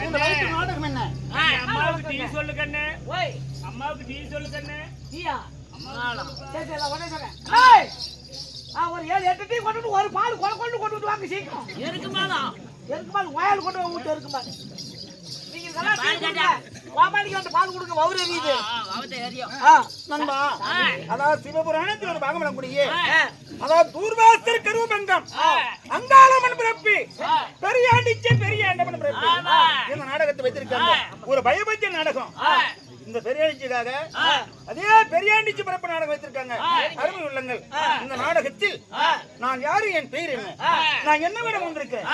இந்த வயிற்று நாடகம் என்ன? அம்மாவுக்கு டீ சொல்லு கண்ணு. ஓய் அம்மாவுக்கு டீ சொல்லு கண்ணு. டீயா? சரி சரி உடனே சொல்றேன். ஏய் ஒரு 7-8 டீ கொண்டு ஒரு பால் கொண்டு வாங்க சீக்கிரம். இருக்குமாடா? இருக்குமாடா வாயால கொண்டு வந்து ஊத்து இருக்குமா? நீங்க நல்லா பால் கேட்டா வாமாடிக்கு வந்து பால் கொடுங்க வவுறு எரியுது. அவதே எரியும். நண்பா அதாவது சிவபுராணத்தில் ஒரு பாகம் கூடியே அதாவது தூர்வாசர் கருவபங்கம் அங்காளம்மன் பிறப்பி பெரியாண்டம்மன் பிறப்பி இந்த நாடகத்தை வைத்திருக்காங்க. ஒரு பயபக்தி நாடகம். இந்த பெரியாண்டிக்காக அதே பெரியாண்டிச்சு பிறப்பு நாடகம் வைத்திருக்காங்க. அருமை உள்ளங்கள். இந்த நாடகத்தில் நான் யாரு, என் பெயர் என்ன, நான் என்ன விட வந்திருக்கேன்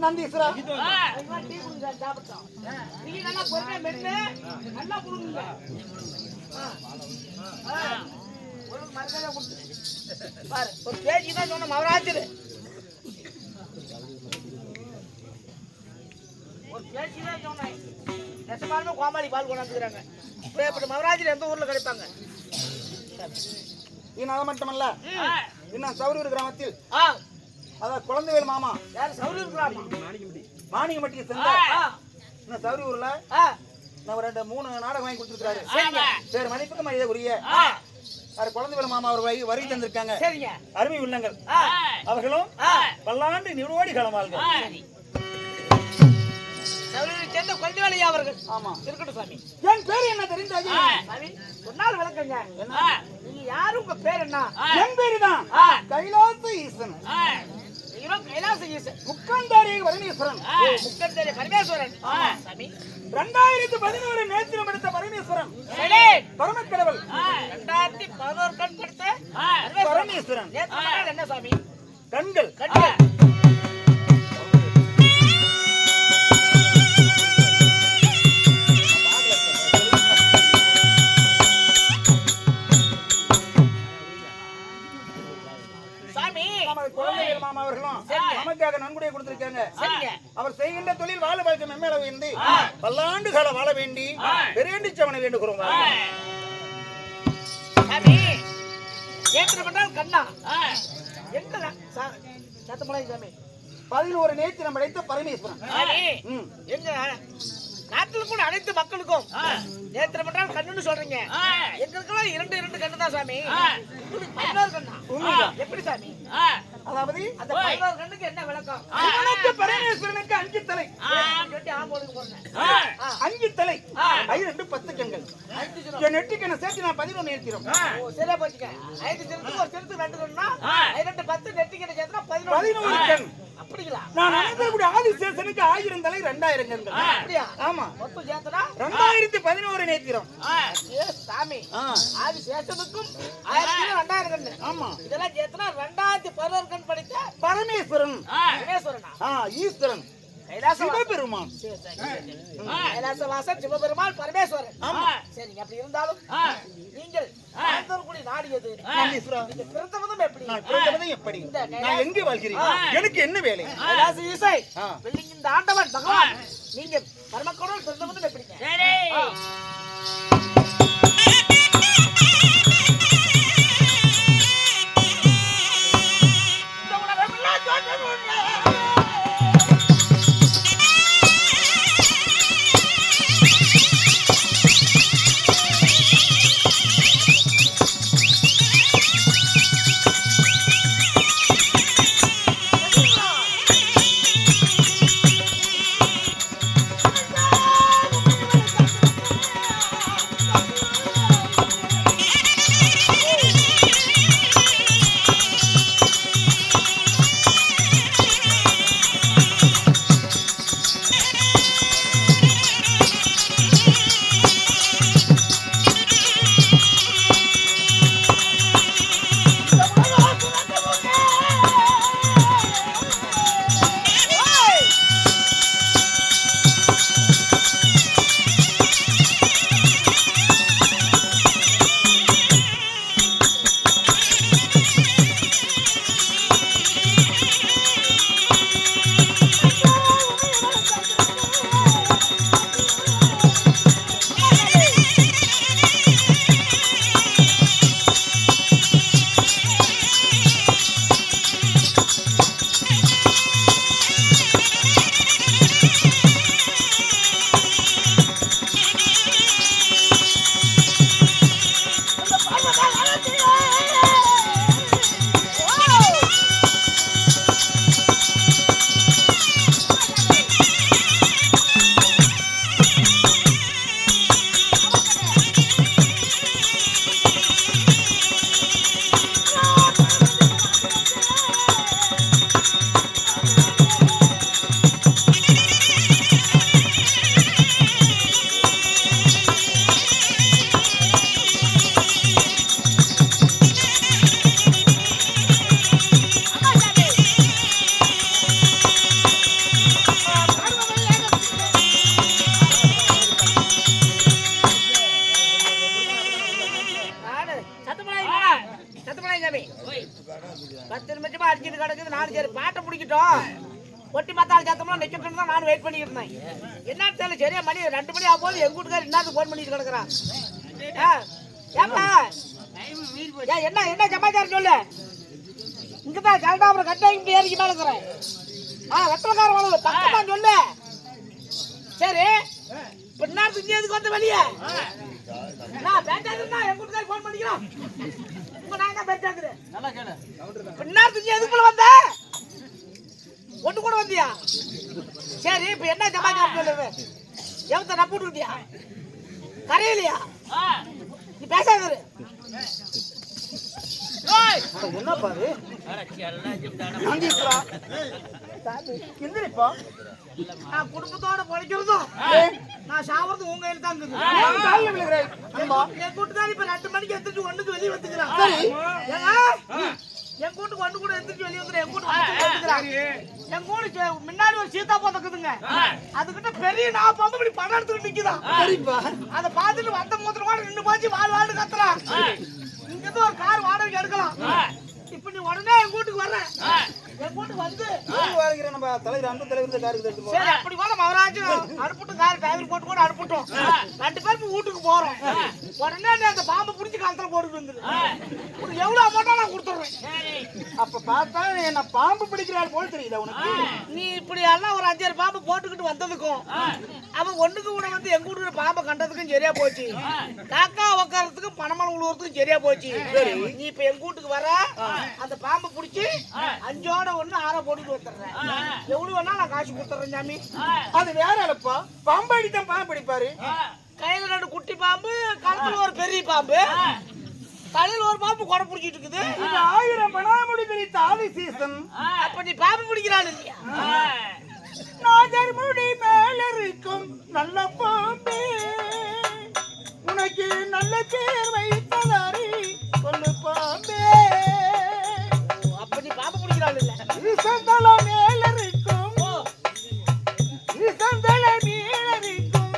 நந்தீஸ்வரா. நீங்க நல்லா பொறுமையா மென்னு நல்லா புடுங்க. ஒரு மரக்காய கொடுத்து பாரு. ஒரு பேஜி தான் சொன்ன மவராஜர். ஒரு பேஜி தான் சொன்னேன். நெசமாலுமே கோமாளி பால் கொண்டாந்துக்கிறாங்க. இப்படி மவராஜர் எந்த ஊர்ல கிடைப்பாங்க? இன்னும் அது மட்டுமல்ல, இன்னும் சௌரூர் கிராமத்தில் அதான் குழந்தைவேல் மாமா யார் சௌரூர் கிராமம் மாணிக்கம்பட்டியை சேர்ந்த இன்னும் சௌரூர்ல நான் 2-3 நாடகம் வாங்கி கொடுத்துருக்காரு. சரி மதிப்புக்கு மரியாதை உரிய குழந்தைவேல் மாமா அவர் வருகை தந்திருக்காங்க. அருமை உள்ளங்கள். அவர்களும் பல்லாண்டு நிறுவோடி களமாள்கள். சேர்ந்த குழந்தைவேலையா அவர்கள். ஆமா இருக்கட்டும் சாமி. என் பேர் என்ன தெரிந்தாங்க சாமி? சொன்னால் விளக்கங்க. நீங்க யாரு, உங்க பேர் என்ன? என் பேரு தான் கைலாச ஈசன். கைலாச ஈசன் முக்கந்தாரி பரமேஸ்வரன். முக்கந்தாரி பரமேஸ்வரன். சாமி 2011 நேத்திரம் எடுத்த பரமேஸ்வரன் பரமக்கடவுள். 2011 கண் படுத்த பரமேஸ்வரன். என்ன சாமி? கண்கள். நமக்காக நன்கொடை கொடுத்திருக்காங்க. அவர் செய்கின்ற தொழில் வாழ வாழ்க்கை மென்மேல வேண்டி பல்லாண்டு கால வாழ வேண்டி பெரியண்டிச்சவனை வேண்டுகிறோம். கண்ணா எங்க சத்தமலை சாமி 11 நேத்திரம் அடைத்த பரமேஸ்வரன் எங்க நாட்டில் கூட அனைத்து மக்களுக்கும் நேத்திரம் என்றால் கண்ணுன்னு சொல்றீங்க. எங்களுக்கெல்லாம் 2 கண்ணு தான் சாமி. 16 கண்ணா எப்படி சாமி? அதாவது அந்த 16 கண்ணுக்கு என்ன விளக்கம்? பரமேஸ்வரனுக்கு 5 தலை, 5 தலை, 2 10 கண்கள். என் நெற்றிக்கண்ணை சேர்த்து நான் 11 நேர்த்திரம். சரியா போச்சுக்க. 5 சிறுத்துக்கு ஒரு சிறுத்துக்கு 2 கண்ணா 2 10 நெற்றிக்கண்ணை சேர்த்தா 11 கண். அப்படிங்களா? நான் அனந்தகுடி ஆதிசேஷனுக்கு 1000 தலை 2000 கண்கள். அப்படியா? ஆமா, மொத்தம் சேர்த்தனா 2011 நேத்திரம். சாமி ஆதிசேஷனுக்கும் 1000 2000 கண்ணு. ஆமா, இதெல்லாம் சேர்த்தனா 2011 கண் படித்த பரமேஸ்வரன். பரமேஸ்வரனா? ஈஸ்வரன் சிவபெருமான். கைலாசவாசன் சிவபெருமான் பரமேஸ்வரன். ஆமா, சரிங்க. அப்படி இருந்தாலும் நீங்கள் அனந்தகுடி நாடியது நீங்க பிறந்தவதும் எப்படி? நான் பிறந்தவதும் எப்படி? நான் எங்கே வாழ்கிறேன்? எனக்கு என்ன வேலை? கைலாச ஈசை இந்த ஆண்டவன் பகவான் நீங்க பரமக்கடவுள் பிறந்தவதும் எப்படிங்க? ஒட்டி மத்தாள் சத்தம்லாம் நிக்கட்டும் தான் நான் வெயிட் பண்ணிட்டு இருந்தேன். என்ன தெரியல, சரியா மணி 2 மணி ஆகும்போது எங்க வீட்டுக்காரர் என்ன போன் பண்ணிட்டு கிடக்குறான். என்ன என்ன சமாச்சாரம் சொல்லு. இங்கதான் கலடாபுரம் கட்டாயம் ஏறிக்கு மேல இருக்கிறேன். வெத்தலக்கார வாழ்வு பக்கத்தான் சொல்லு. சரி பின்னாடி எதுக்கு வந்த வெளியே நான் பேட்டாக்குறா எங்க வீட்டுக்காரர் போன் பண்ணிக்கிறோம். இப்ப நான் தான் பேட்டாக்குறேன். பின்னாடி எதுக்குள்ள வந்த ஒண்ணு கூட வந்தியா? சரி இப்ப என்ன சமாச்சாரம் சொல்லுது. எவத்த நம்ப விட்டுக்கிட்டியா? கரையிலையா? நீ பேசாத. என்ன பாரு நான் குடும்பத்தோட பொழைக்கிறதும் நான் சாவறது உங்க கையில தான் இருக்குது. என் கூட்டுக்காரி இப்ப 2 மணிக்கு எந்திரிச்சு 1க்கு வெளியே வந்துக்கிறான். என் கூட்டுக்கு 1 கூட எந்திரிச்சு வெளியே வந்துடும். என் கூட்டு என் கூட முன்னாடி ஒரு சீதா போதுக்குதுங்க. அதுகிட்ட பெரிய நான் பம்பு இப்படி படம் எடுத்துக்கிட்டு நிக்குதான். அதை பார்த்துட்டு வந்த மூத்திரமா நின்று போச்சு வாழ் வாழ் கத்துறான். இங்கிருந்து ஒரு கார் வாடகைக்கு எடுக்கலாம். இப்ப நீ உடனே என் வீட்டுக்கு வர்ற என் கூட்டு வந்து வாழ்கிற நம்ம தலைவர் அன்பு தலைவர் காருக்கு எடுத்து சரி அப்படி கூட மகராஜ் அனுப்பிட்டு கார் டிரைவர் போட்டு கூட அனுப்பிட்டோம் 2 பேரும் வீட்டுக்கு போறோம் உடனே அந்த பாம்பை புடிச்சு காலத்துல போட்டுட்டு வந்துரு உனக்கு எவ்வளவு அமௌண்டா நான் கொடுத்துறேன் அப்ப பார்த்தா என்ன பாம்பு பிடிக்கிறாள் போல தெரியுதா உனக்கு நீ இப்படி எல்லாம் ஒரு 5-6 பாம்பு போட்டுக்கிட்டு வந்ததுக்கும் அவன் ஒண்ணுக்கு கூட வந்து எங்க வீட்டுல பாம்பை கண்டதுக்கும் சரியா போச்சு காக்கா உக்காரத்துக்கும் பணமான உழுவுறதுக்கும் சரியா போச்சு நீ இப்ப எங்க வீட்டுக்கு வர அந்த பாம்பை புடிச்சு 5ஓட 1 6 போட்டுட்டு வந்துடுறேன் எவ்வளவு வேணா நான் காசு கொடுத்துறேன் சாமி அது வேற இல்லப்பா பாம்பு அடித்தான் பாம்பு பிடிப்பாரு கையில 2 குட்டி பாம்பு கழுத்துல ஒரு பெரிய பாம்பு தலையில ஒரு பாம்பு கொடை பிடிச்சிட்டு இருக்குது இது 1000 பணாமுடி தெரித்த ஆதி சீசன் அப்ப நீ பாம்பு பிடிக்கிறாள் இல்லையா நாகர் முடி மேல இருக்கும் நல்ல பாம்பே உனக்கு நல்ல பேர் வைத்ததாரி சொல்லு பாம்பே அப்ப நீ பாம்பு பிடிக்கிறாள் இல்ல ஈசந்தல மேல இருக்கும் ஈசந்தல மேல இருக்கும்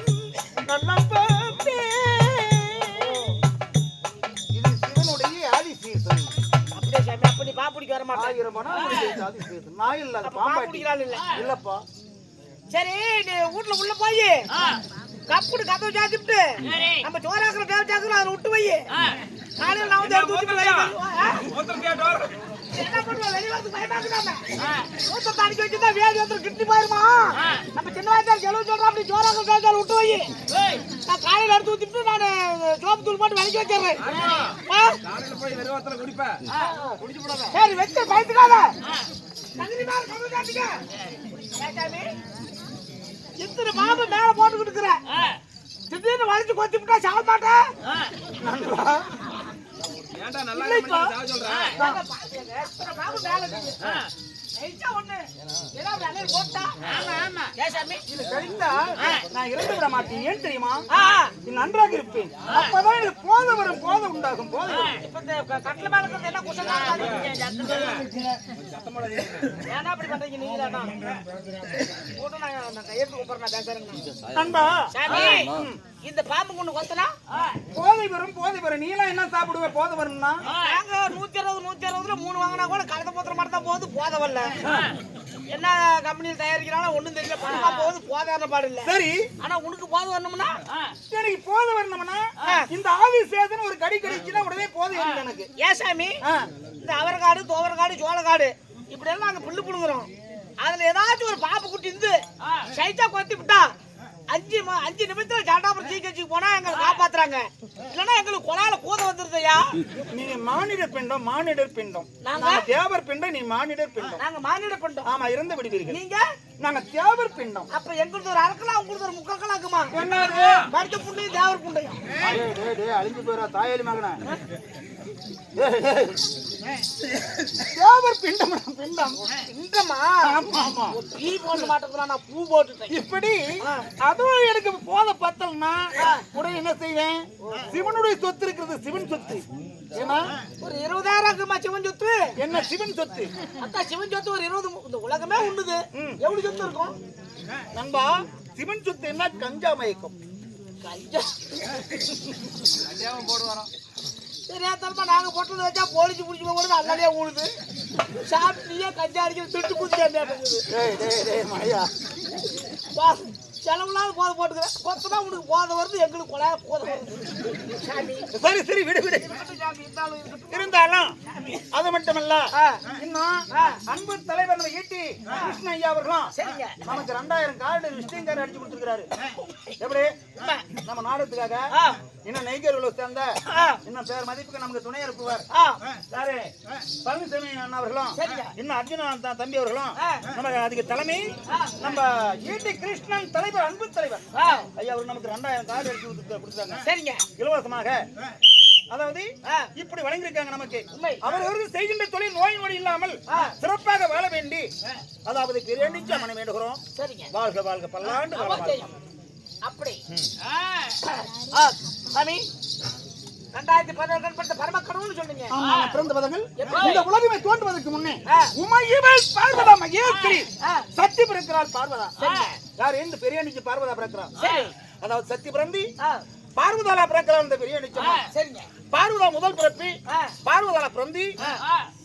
நல்ல பாம்பே இது சிவனுடைய ஆதி சீசன் அப்படியே சாமி அப்ப நீ பாம்பு பிடிக்க வர மாட்டேன் 1000 பணாமுடி தெரித்த ஆதி சீசன் நான் இல்ல அது பாம்பு பாம்பு பிடிக்கிறாள் இல்ல இல்லப்பா சரி நீ வீட்டுல உள்ள போய் கப்புடு கதவு சாத்திட்டு நம்ம சோறாக்குற தேவச்சாக்குற அதை விட்டு வை காலையில நான் வந்து எடுத்து ஊத்திட்டு என்ன பண்ணுவ வெளிய வந்து பயமாக்குறாம ஊத்தத்தை அடிக்க வச்சுதான் வேதி ஒருத்தர் கிட்டி போயிருமா நம்ம சின்ன வயசுல செலவு சொல்றோம் அப்படி சோறாக்குற தேவச்சால விட்டு வை நான் காலையில எடுத்து ஊத்திட்டு நான் சோப்பு தூள் போட்டு விலைக்கு வச்சிடுறேன் சரி வச்சு பயத்துக்காத தகுதி மேல கதவு சாத்திக்க இத்தனை பாம்பு மேல போட்டுக்கிட்டு இருக்கிற திடீர்னு வளைச்சு கொத்தி விட்டா சாக மாட்டேன் பாம்பு மேல நான் இறந்து விட மாட்டேன் ஏன் தெரியுமா நன்றாக இருப்பேன் அப்பதான் எனக்கு போத வரும் போத உண்டாகும் போத கட்டில மேல இருக்கிறது என்ன குஷன் ஏன்னா அப்படி பண்றீங்க நீங்க நான் கையெழுத்து கூப்பிடுறேன் பேசுறேன் நண்பா சாமி இந்த பாம்பு கொண்டு கொத்தனா போதை வரும் நீ எல்லாம் என்ன சாப்பிடுவ போதை வரும்னா நாங்க 160 3 வாங்கினா கூட கலந்த போத்துற மாதிரி தான் போகுது போதை வரல என்ன கம்பெனியில் தயாரிக்கிறாலும் ஒண்ணும் தெரியல பணமா போகுது போதான பாடு இல்ல சரி ஆனா உனக்கு போதை வரணும்னா எனக்கு போதை வரணும்னா இந்த ஆவி சேதன ஒரு கடி கடிச்சுன்னா உடனே போதை வரும் எனக்கு ஏன் சாமி இந்த அவரைக்காடு துவரைக்காடு சோளக்காடு இப்படி எல்லாம் நாங்க புல்லு புடுங்குறோம் அதுல ஏதாச்சும் ஒரு பாம்பு குட்டி இருந்து சைட்டா கொத்தி விட்டா 5 நிமிஷத்துல ஜாண்டாபுரம் ஜிஹெச்சுக்கு போனா எங்களை காப்பாத்துறாங்க இல்லன்னா எங்களுக்கு கொலால கூத வந்துருதையா நீங்க மானிடர் பிண்டம் நாங்க தேவர் பிண்டம் நீ மானிடர் பிண்டம் நாங்க மானிடர் பிண்டம் ஆமா இறந்து விடுவீர்கள் நீங்க நாங்க தேவர் பிண்டம் அப்ப எங்களுக்கு ஒரு அரக்கலாம் உங்களுக்கு ஒரு முக்கக்கலாம் இருக்குமா என்னது படுத்த புண்டையும் தேவர் புண்டையும் டேய் அழிஞ்சு போறா தாயலி மகனா தேவர் பிண்டம் பிண்டமா ஆமா பூ போட மாட்டேங்கிறான் நான் பூ போட்டுட்டேன் இப்படி அதுவும் எனக்கு போத பத்தலனா உடனே என்ன செய்வேன் சிவனுடைய சொத்து இருக்கிறது சிவன் சொத்து ஏன்னா ஒரு 20000 இருக்குமா சிவன் சொத்து என்ன சிவன் சொத்து அக்கா சிவன் சொத்து ஒரு 20 இந்த உலகமே உண்ணுது எவ்வளவு சொத்து இருக்கும் நண்பா சிவன் சொத்து என்ன கஞ்சா மயக்கம் கஞ்சா போடுவாராம் சரியா தரமா நாங்க போட்டது வச்சா போலீஸ் புடிச்சு போறது அல்லாதே ஊழுது சாப்பிட்டியே கஞ்சா அடிக்கிற திட்டு குடிச்சு மழையா செலவுலாம் போதை போட்டுக்கிறேன் கொத்தனா உனக்கு போதை வருது எங்களுக்கு கொலை போதை வருது சரி விடு இருந்தாலும் அது மட்டுமல்ல இன்னும் அன்பு தலைவர் நம்ம ஈட்டி கிருஷ்ண ஐயா அவர்களும் சரிங்க நமக்கு 2000 கார்டு விசிட்டிங் கார்டு அடிச்சு கொடுத்துருக்காரு எப்படி நம்ம நாடகத்துக்காக இன்னும் நெய்கர்களை சேர்ந்த இன்னும் பேர் மதிப்புக்கு நமக்கு துணை இருப்புவார் யாரு பழனிசாமி அண்ணா அவர்களும் இன்னும் அர்ஜுன தம்பி அவர்களும் நமக்கு அதுக்கு தலைமை நம்ம ஈட்டி கிருஷ்ணன் தலைவர் அன்பு தலைவர் ஐயா அவர் நமக்கு 2000 கார்டு அடிச்சு கொடுத்தாங்க சரிங்க இலவசமாக அதாவது இப்படி வழங்கியிருக்காங்க நமக்கு அவர்கள் செய்கின்ற தொழில் நோய் நொடி இல்லாமல் சிறப்பாக வாழ வேண்டி அதாவது பெரிய மன வேண்டுகிறோம் வாழ்க வாழ்க பல்லாண்டு அப்படி சாமி 2017 பரமக்கடவுள்னு சொன்னீங்க பிறந்த பதங்கள் இந்த உலகமே தோன்றுவதற்கு முன்னே உமையவள் பார்வதா மகேஸ்வரி சக்தி பிறக்கிறாள் பார்வதா யார் இந்த பெரியாணிக்கு பார்வதா பிறக்கிறார் அதாவது சக்தி பிறந்தி பார்வதாலா பிறக்கிறார் இந்த பெரியாணிக்கு சரிங்க பார்வதா முதல் பிறப்பி பார்வதாலா பிறந்தி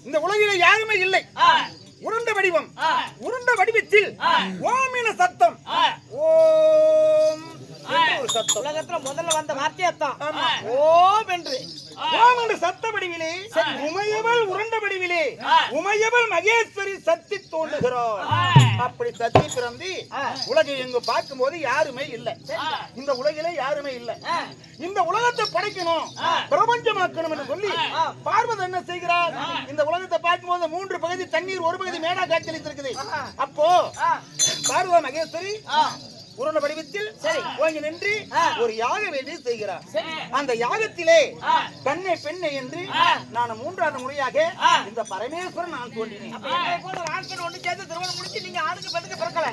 இந்த உலகிலே யாருமே இல்லை உருண்ட வடிவம். உருண்ட வடிவத்தில் ஓம் என சத்தம். ஓம் என்று ஒரு சத்தம். உலகத்துல முதல்ல வந்த வார்த்தை அதான். ஓம் என்று. ஓம் என்ற சத்த வடிவிலே உமையவள் உருண்ட வடிவிலே உமையவள் மகேஸ்வரி சக்தி தோன்றுகிறார். அப்படி சக்தி பிறந்து உலகை எங்கு பார்க்கும்போது யாருமே இல்லை. இந்த உலகிலே யாருமே இல்லை. இந்த உலகத்தை படைக்கணும், பிரபஞ்சமாக்கணும் என்று சொல்லி பார்வதி என்ன செய்கிறார்? இந்த உலகத்தை பார்க்கும்போது 3 பகுதி தண்ணீர், 1 பகுதி மேடா காட்சியளித்திருக்குது. அப்போ பார்வதி மகேஸ்வரி உருண்ட வடிவத்தில் ஓங்கி நின்று ஒரு யாக வேண்டி செய்கிறார். அந்த யாகத்திலே கண்ணை பெண்ணை என்று நான் 3வது முறையாக இந்த பரமேஸ்வரன் நான் தோன்றினேன். ஒண்ணு சேர்ந்து திருமணம் முடிச்சு நீங்க ஆணுக்கு பெண்ணுக்கு பிறக்கல.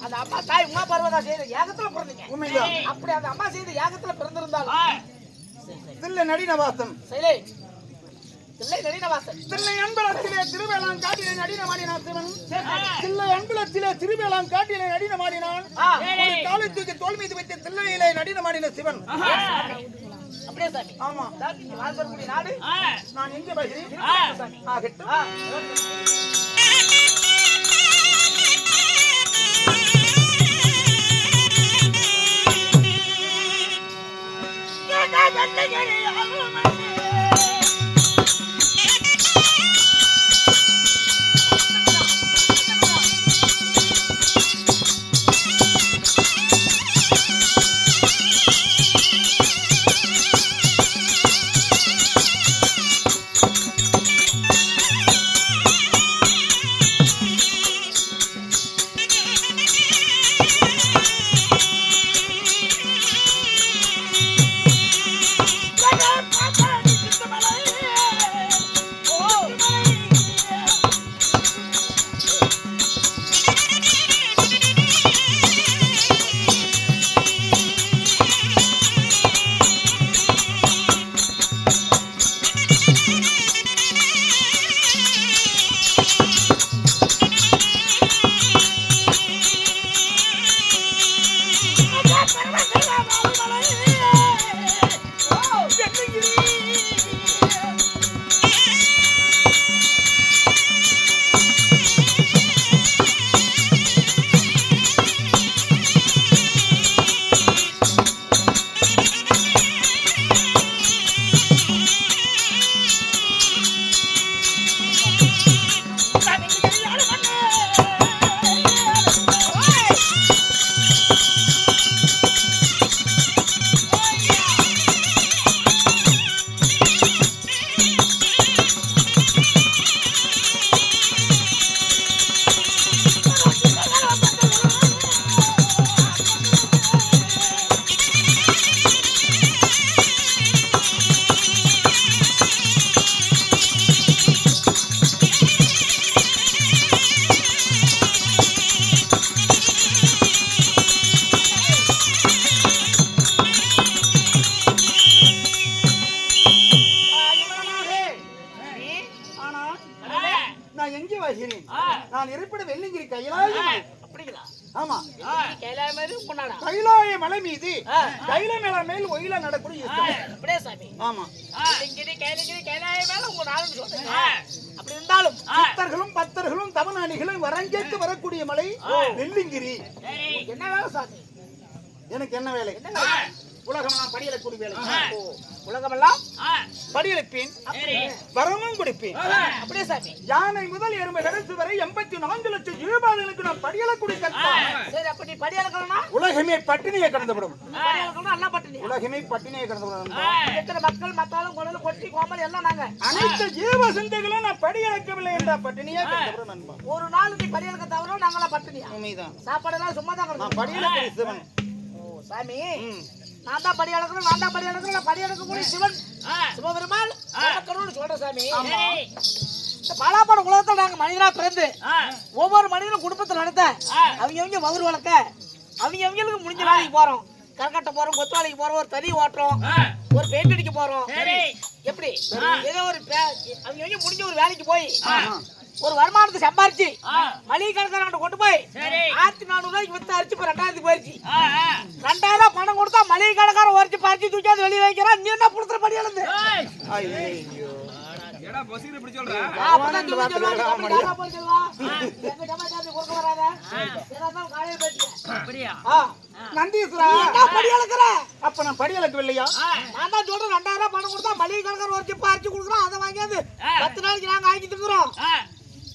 அந்த அம்மா தாய் உமா பர்வதா செய்த யாகத்துல பிறந்தீங்க. உண்மைதான். அப்படி அந்த அம்மா செய்த யாகத்துல பிறந்திருந்தாலும் தில்லை நடினவாசன் தில்லை அன்பலத்திலே திருவேளாங்காட்டிலே நடினமாடினான் சிவன். தில்லை அன்பலத்திலே திருவேளாங்காட்டிலே நடினமாடினான். காலை தூக்கி தோல் மீது வைத்து தில்லையிலே நடினமாடின சிவன். அப்படியே சாமி. ஆமா. நாடு நான் எங்க வருகிறேன்? ஆகட்டும். நான் இருப்பிட வெள்ளிங்கிரி கைலாய மலை மீது கைல மேல் ஒயில நடக்கூடிய அப்படி இருந்தாலும் சித்தர்களும் பக்தர்களும் தவநாணிகளும் வரங்கேற்று வரக்கூடிய மலை வெள்ளிங்கிரி. என்ன வேலை சாமி? எனக்கு என்ன வேலை? உலகமெல்லாம் படியலக்கூடிய வேலை. உலகமெல்லாம் படியலப்பேன், வரமும் கொடுப்பேன். அப்படியே சாமி. யானை முதல் எறும்பு கடைசி வரை 84 லட்சம் ஜீவபாதங்களுக்கு நான் படியலக்கூடிய கற்பேன். சரி, அப்படி படியலக்கணும்னா உலகமே பட்டினியை கடந்துவிடும். படியலக்கணும் நல்லா பட்டினி. உலகமே பட்டினியை கடந்துவிடும். எத்தனை மக்கள் மத்தாலும் குடலும் கொட்டி கோமல் எல்லாம் நாங்க அனைத்து ஜீவ சிந்தைகளும் நான் படியலக்கவில்லை என்ற பட்டினியை கடந்துவிடும் நண்பா. ஒரு நாள் நீ படியலக்க தவிர நாங்களாம் பட்டினியா? உண்மைதான். சாப்பாடெல்லாம் சும்மா தான் நான் படியலக்கிற சிவன். ஓ சாமி, நான் தான் படி அளக்கணும், நான் தான் படி அளக்கணும், படி அளக்கக்கூடிய சிவன் சிவபெருமான் கடவுள் சொல்ற சாமி. இந்த பாலாப்பாட உலகத்தில் நாங்க மனிதனா பிறந்து ஒவ்வொரு மனிதனும் குடும்பத்தை நடத்த அவங்க மதுர் வளர்க்க அவங்களுக்கு முடிஞ்ச வேலைக்கு போறோம். கரக்கட்ட போறோம், கொத்தவாளிக்கு போறோம், ஒரு தறி ஓட்டுறோம், ஒரு பெயிண்ட் அடிக்க போறோம். எப்படி ஏதோ ஒரு அவங்க முடிஞ்ச ஒரு வேலைக்கு போய் ஒரு வருமானத்தை சம்பாரிச்சு மளிகை கணக்கான கொண்டு போய் 1400 ரூபாய்க்கு வித்து அரிச்சு 2000 போயிருச்சு. 2000 பணம் கொடுத்தா மளிகை கணக்காரன் உரைச்சு பறிச்சு தூக்கி அது வெளியே வைக்கிறான். நீ என்ன புடுத்துற படி எழுந்து பொசிக்கிற இப்படி சொல்ற அப்பதான் சொல்லுவாங்க அப்படி யாரா போய் சொல்வா எங்க ஜமாத்தாந்து கொடுக்க வராத ஏதாவது காலையில பேசிக்க அப்படியே நந்தீஸ்வரா என்ன படி அளக்குற அப்ப நான் படி அளக்கவில்லையா? நான் தான் சொல்றேன் 2000 ரூபாய் பணம் கொடுத்தா மளிகை கடைக்காரர் ஒரு சிப்பா அரைச்சு கொடுக்குறோம் அதை வாங்கியாந்து 10 நாளைக்கு நாங்க ஆக்கிட்டு இருக்கிறோம்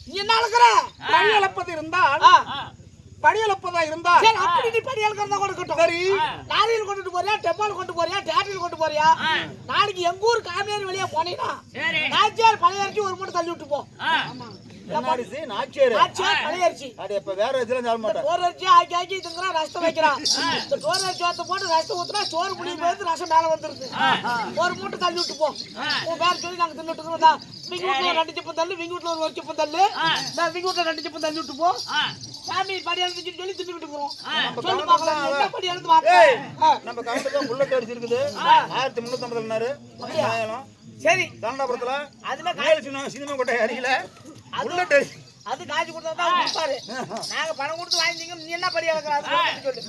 நீ என்ன அளக்குற படி அளப்பது இருந்தால் படி அளப்பதா இருந்தா சரி அப்படி நீ படி அளக்கிறதா கொடுக்கட்டும் சரி லாரியில் கொண்டுட்டு போறியா டெம்போல கொண்டு போறியா டேட்டில் கொண்டு போறியா நாளைக்கு எங்க ஊர் காமியார் வெளியே போனீங்கன்னா நாச்சியார் பழைய அரிசி ஒரு மூட்டை தள்ளி விட்டு போ நாச்சியார் நாச்சியார் பழைய அரிசி அட இப்ப வேற எதுல சொல்ல மாட்டேன் சோறு அரிசி ஆக்கி ஆக்கி இதுங்கறா ரசம் வைக்கிறான் இந்த சோறு அரிசி வாத்த போட்டு ரசம் ஊத்துனா சோறு புளி போயிட்டு ரசம் மேல வந்துருது ஒரு மூட்டை தள்ளி விட்டு போ உன் பேர் சொல்லி நாங்க தின்னுட்டு இருக்கிறோம் விங்க வீட்டுல 2 சிப்பம் தள்ளு விங்க வீட்டுல ஒரு சிப்பம் தள்ளு நான் விங்க வீட்டுல 2 சிப்பம் தள்ளி விட்டு போ சாமி படி எழுந்து சொல்லி தின்னுட்டு போறோம் சொல்லி பார்க்கலாம் என்ன படி எழுந்து வாங்க நம்ம கவுண்டர் தான் புல்லட் அடிச்சிருக்குது 1350னாரு சரி தாண்டாபுரத்துல அதுல சினிமா கொட்டை அடிக்கல புல்லட் அடிச்சு அது காய்ச்சி கொடுத்தா தான் கொடுப்பாரு நாங்க பணம் கொடுத்து வாங்கிங்க நீ என்ன படி அளக்குற சொல்லு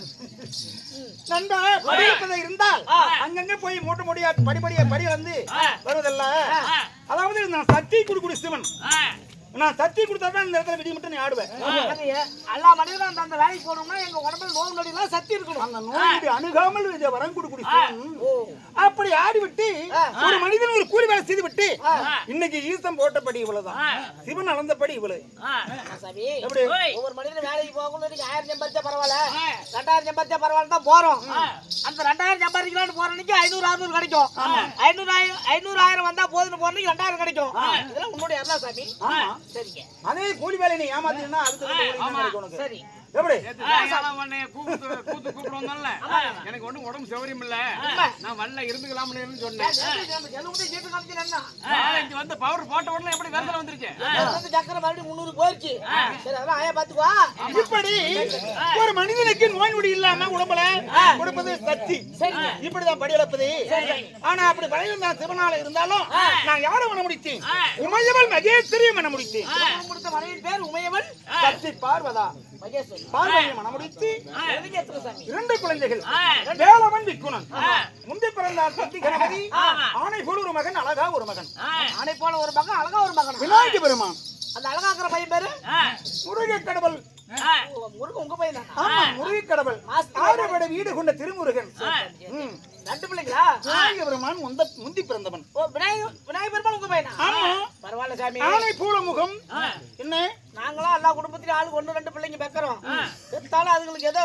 நண்பா படி அளப்பதா இருந்தால் அங்கங்க போய் மூட்டை மூடியா படி வந்து வருவதல்ல அதாவது நான் சக்தி குடி சிவன் நான் சக்தி கொடுத்தா தான் இந்த இடத்துல விடி மட்டும் நீ ஆடுவேன் எல்லா மனிதனும் அந்த வேலைக்கு போகணும்னா எங்க உடம்புல நோய் நொடிலாம் சக்தி இருக்கணும் அந்த நோய் அணுகாமல் இதை வரங்குடி குடி அப்படி ஆடிவிட்டு ஒரு மனிதன் ஒரு கூலி வேலை செய்து விட்டு இன்னைக்கு ஈசம் போட்டபடி இவ்வளவுதான் சிவன் அளந்தபடி இவ்வளவு எப்படி ஒவ்வொரு மனிதன் வேலைக்கு போகணும் 1000 சம்பாதிச்சா பரவாயில்ல 2000 சம்பாதிச்சா பரவாயில்ல தான் போறோம் அந்த 2000 சம்பாதிக்கலாம்னு போற அன்னைக்கு 500 600 கிடைக்கும் 500 வந்தா போதுன்னு போற அன்னைக்கு 2000 கிடைக்கும் இதெல்லாம் உன்னுடைய அருளா சாமி சரிங்க அதே கூலி வேலை நீ ஏமாத்தினா அதுக்கு சரி எப்படி கூத்து கூப்பிடுவோம்ல எனக்கு ஒண்ணும் உடம்பு சௌகரியம் இல்ல நான் வல்ல இருந்துக்கலாம்னு சொன்னேன் இங்க வந்து பவர் போட்ட உடனே எப்படி கருத்துல வந்துருச்சு சக்கரை மறுபடியும் 300 போயிடுச்சு சரி அதெல்லாம் ஆயா பாத்துக்குவா இப்படி ஒரு மனிதனுக்கு நோய் நொடி இல்லாம உடம்புல கொடுப்பது சக்தி இப்படிதான் படி அளப்பது ஆனா அப்படி பழைய சிவனால இருந்தாலும் நான் யாரை மன முடித்தேன் உமையவள் மகேஸ்வரியை மன முடித்தேன் கொடுத்த மனைவியின் பேர் உமையவள் சக்தி பார்வதா மகேஸ்வரி பார்வதியை மன முடித்து எத்தனை சாமி 2 குழந்தைகள் வேலவன் விக்குணன் முந்தி பிறந்தார் சக்தி கணபதி ஆணை போல ஒரு மகன் அழகா ஒரு மகன் ஆணை போல ஒரு மகன் அழகா ஒரு மகன் விநாயக பெருமான் அந்த அழகாக்குற பையன் பேரு முருகை கடவுள் முருகன் உங்க பையன் ஆமா முருகை கடவுள் ஆறுபட வீடு கொண்ட திருமுருகன் 2 பிள்ளைங்களா விநாயக பெருமான் முந்தி பிறந்தவன் விநாயக பெருமான் உங்க பையனா ஆமா பரவாயில்ல சாமி ஆணை போல முகம் என்ன நாங்களும் எல்லா குடும்பத்திலும் ஆளுக்கு 1 2 பிள்ளைங்க பெக்கறோம் பெத்தாலும் அதுங்களுக்கு ஏதோ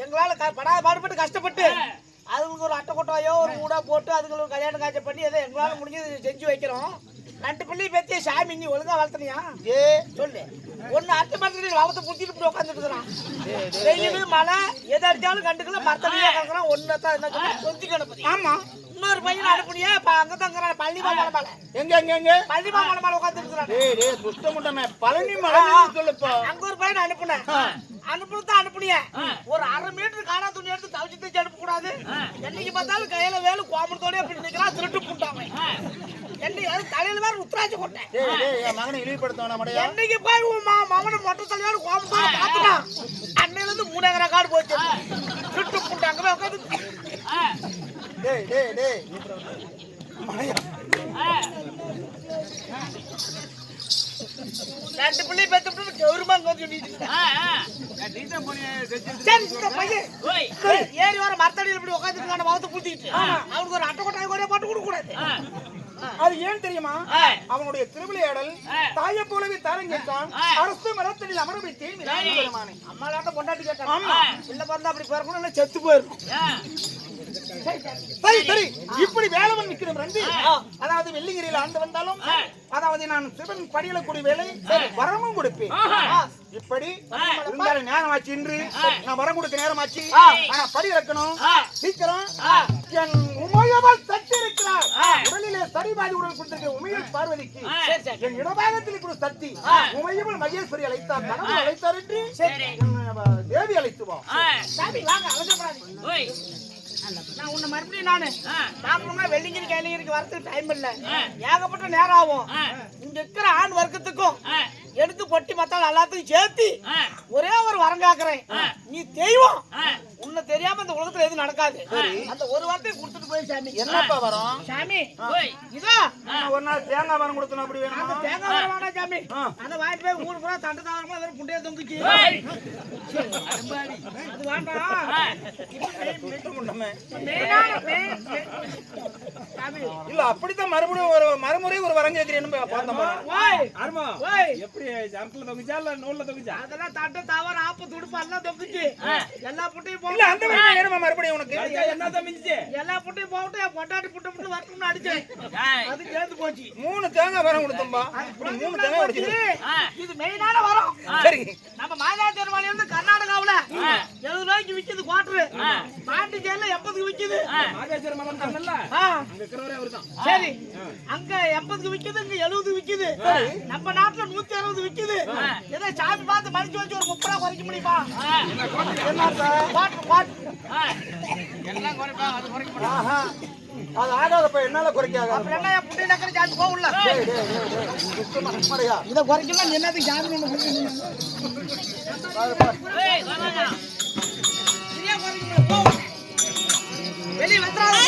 எங்களால படாத பாடுபட்டு கஷ்டப்பட்டு அதுங்களுக்கு ஒரு அட்டை கொட்டாயோ ஒரு மூடா போட்டு அதுங்களுக்கு ஒரு கல்யாணம் காய்ச்சல் பண்ணி ஏதோ எங்களால முடிஞ்சது செஞ்சு வைக்கிறோம் 2 பிள்ளையும் பெத்திய சாமி நீ ஒழுங்கா வளர்த்தனியா சொல்லு ஒன்னு அர்த்த மரத்துல வளர்த்து புடிச்சிட்டு இப்படி உட்காந்துட்டு இருக்கிறான் வெயில் மழை எதை அடிச்சாலும் கண்டுக்கல மரத்தடியா கிடக்குறான் ஒன்னதான் என்ன சொல்ல சொந்தி கணபதி ஆமா இன்னொரு பையன் அனுப்புனியா அங்க தங்குறான் பழனிமா மலை மேல எங்க பழனிமா மலை மேல உட்காந்து இருக்கிறான் டேய் துஷ்டமுண்டமே பழனி மலை சொல்லுப்பா அங்க ஒரு பையன் அனுப்புனேன் அனுப்புறதான் அனுப்புனிய ஒரு 1/2 மீட்டர் காணா துணி எடுத்து தவிச்சு தச்சு அனுப்ப கூடாது என்னைக்கு பார்த்தாலும் கையில வேலு கோமத்தோடய அப்படி நிக்கிறான் திருட்டு புட்டாங்க என்னைக்கு தலையில வேற உத்தராட்சி கொட்டேன் என் மகனை இழிவுபடுத்தவனா மடையா என்னைக்கு போய் உன் மகனை மொட்டை தலையோட கோமத்தோட பாத்துட்டான் அன்னையில இருந்து 3 ஏக்கரா காடு போச்சு திருட்டு புட்டாங்க உட்காந்து டேய் மடையா 2 பிள்ளை பெத்து கௌரவமா சொல்லிட்டு ஏறி வர மரத்தடியில் இப்படி உட்காந்துட்டு மகத்தை பூத்திக்கிட்டு அவனுக்கு ஒரு அட்டை கொட்டாய் கூட போட்டு கொடுக்க கூடாது அது ஏன் தெரியுமா அவனுடைய திருவிளையாடல் தாயை போலவே தாரம் கேட்டான் அரசு மரத்தடியில் அமர வைத்தேன் விநாயக பெருமானை அம்மாளாட்ட பொண்டாட்டி கேட்டான் பிள்ளை பிறந்தா அப்படி பிறக்கணும் இல்லை செத்து போயிருக்கும் சரி இப்படி வேலவன் நிற்கிறோம் ரெண்டு அதாவது வெள்ளிங்கிரியில் ஆண்டு வந்தாலும் அதாவது நான் சிவன் படியலக்கூடிய வேலை வரமும் கொடுப்பேன் இப்படி இருந்தாலும் நேரமாச்சு இன்று நான் வரம் கொடுக்க நேரமாச்சு ஆனா படி இறக்கணும் சீக்கிரம் என் உமையவள் சக்தி இருக்கிறார் உடலிலே சரிபாதி உடல் கொடுத்திருக்க உமையல் பார்வதிக்கு என் இடபாகத்தில் கூட சக்தி உமையவள் மகேஸ்வரி அழைத்தார் கடவுள் அழைத்தார் என்று தேவி அழைத்துவோம் வாங்க அவசரப்படாது நான் உன்னை மறுபடியும் நானு வெள்ளிங்கிரி கைலிங்கிரிக்கு வரதுக்கு டைம் இல்ல ஏகப்பட்ட நேரம் ஆகும் இங்க இருக்கிற ஆண் வர்க்கத்துக்கும் எடுத்து பொட்டி மத்தால் எல்லாத்துக்கும் சேர்த்து ஒரே ஒரு வரம் காக்குறேன் நீ தெய்வம் உன்னை தெரியாம இந்த உலகத்துல எதுவும் நடக்காது. அந்த ஒரு வார்த்தையை கொடுத்துட்டு போய் சாமி. என்னப்பா வரும் சாமி இதோ ஒரு நாள் தேங்காய் வரம் கொடுத்தணும் அப்படி வேணுமா அந்த தேங்காய் வர வேணாம் சாமி. அதை வாங்கிட்டு போய் ஊரு பூரா தண்டு தாரமா அதை புண்டையை தொங்குச்சு. அது வேண்டாம். சாமி இல்ல அப்படித்தான் மறுபடியும் ஒரு மறுமுறை ஒரு வரம் கேட்கிறேன்னு பார்த்தோம். ஓய் ஆமா ஓய் எப்படி ஜம்புல தொங்குச்சா இல்ல நூல்ல தொங்குச்சா? அதெல்லாம் தட்டு தவற ஆப்பு துடுப்பு எல்லாம் தொங்குச்சு. எல்லா புட்டையும் இல்ல போட்டு அந்த வரம் வேணுமா மறுபடியும் உனக்கு? என்ன தம்பிச்சு? எல்லா புட்டையும் போட்டு என் பொண்டாட்டி புட்டை புட்டு வரட்டும்னு அடிச்சேன். அது சேர்ந்து போச்சு. 3 தேங்காய் வரம் கொடுத்தோம்பா. இப்படி 3 தேங்காய் உடைச்சிரு. இது மெயினான வரம். சரி நம்ம மாயாஜர் மலை வந்து கர்நாடகாவுல 70 ரூபாய்க்கு விக்குது குவார்டர். பாண்டிச்சேரியில 80க்கு விக்குது. மாதேஸ்வர மகன் தானல்ல ஆ, அங்க இருக்கிறவரே அவர்தான். சரி அங்க 80க்கு விக்குது, இங்க 70 விக்குது. நம்ம நாட்டுல 160 விக்குது. ஏதோ சாமி பார்த்து மடிச்சு வச்சு ஒரு 30 ரூபா குறைக்க முடியுமா? என்ன சார்? குவார்டர் எல்லாம் குறைப்பாங்க அது குறைக்க மாட்டாங்க. ஆஹா அது ஆகாதப்ப என்னால குறைக்காத. அப்புறம் என்ன என் புட்டை நக்கரை சார்ஜ் போகல. இதை குறைக்கலாம் என்னது சாமி ஒண்ணு கொடுக்கணும். இதே குறைக்க முடியும். வெளியே வந்துடாத.